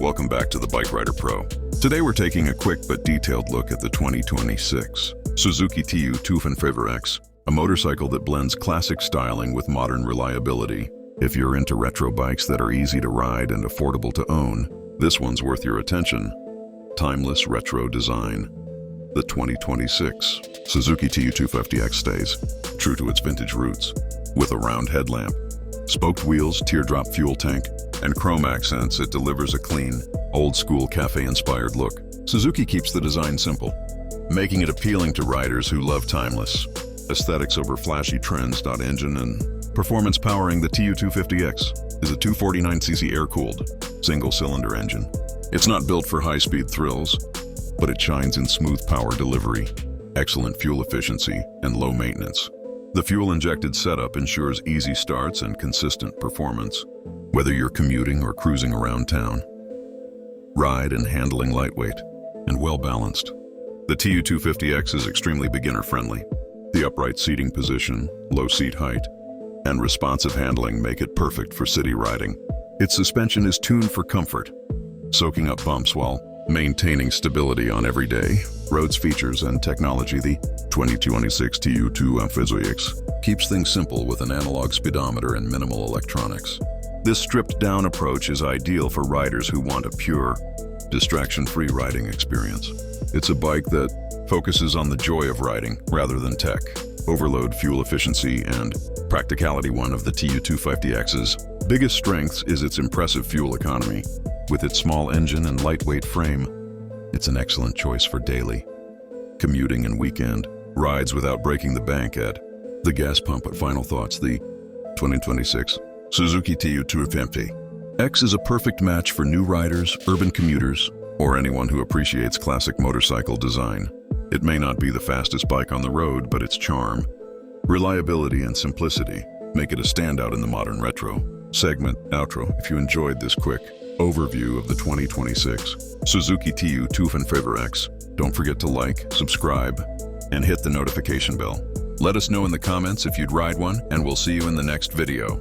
welcome back to the Bike Rider Pro. Today we're taking a quick but detailed look at the 2026 Suzuki TU250X, a motorcycle that blends classic styling with modern reliability. If you're into retro bikes that are easy to ride and affordable to own, this one's worth your attention. Timeless retro design. The 2026 Suzuki TU250X stays true to its vintage roots, with a round headlamp, spoked wheels, teardrop fuel tank, and chrome accents. It delivers a clean, old-school cafe-inspired look. Suzuki keeps the design simple, making it appealing to riders who love timeless aesthetics over flashy trends. Engine and performance. Powering the TU250X is a 249cc air-cooled, single-cylinder engine. It's not built for high-speed thrills, but it shines in smooth power delivery, excellent fuel efficiency, and low maintenance. The fuel-injected setup ensures easy starts and consistent performance, whether you're commuting or cruising around town. Ride and handling lightweight and well-balanced. The TU250X is extremely beginner-friendly. The upright seating position, low seat height, and responsive handling make it perfect for city riding. Its suspension is tuned for comfort, soaking up bumps while maintaining stability on everyday roads. Features and technology. The 2026 TU250X keeps things simple with an analog speedometer and minimal electronics. This stripped-down approach is ideal for riders who want a pure, distraction-free riding experience. It's a bike that focuses on the joy of riding rather than tech, overload, fuel efficiency, and practicality. One of the TU250X's biggest strengths is its impressive fuel economy. With its small engine and lightweight frame, it's an excellent choice for daily commuting and weekend rides without breaking the bank at the gas pump. But final thoughts. The 2026 Suzuki TU250X is a perfect match for new riders, urban commuters, or anyone who appreciates classic motorcycle design. It may not be the fastest bike on the road, but its charm, reliability, and simplicity make it a standout in the modern retro segment. Outro. If you enjoyed this quick overview of the 2026 Suzuki TU250X, don't forget to like, subscribe, and hit the notification bell. Let us know in the comments if you'd ride one, and we'll see you in the next video.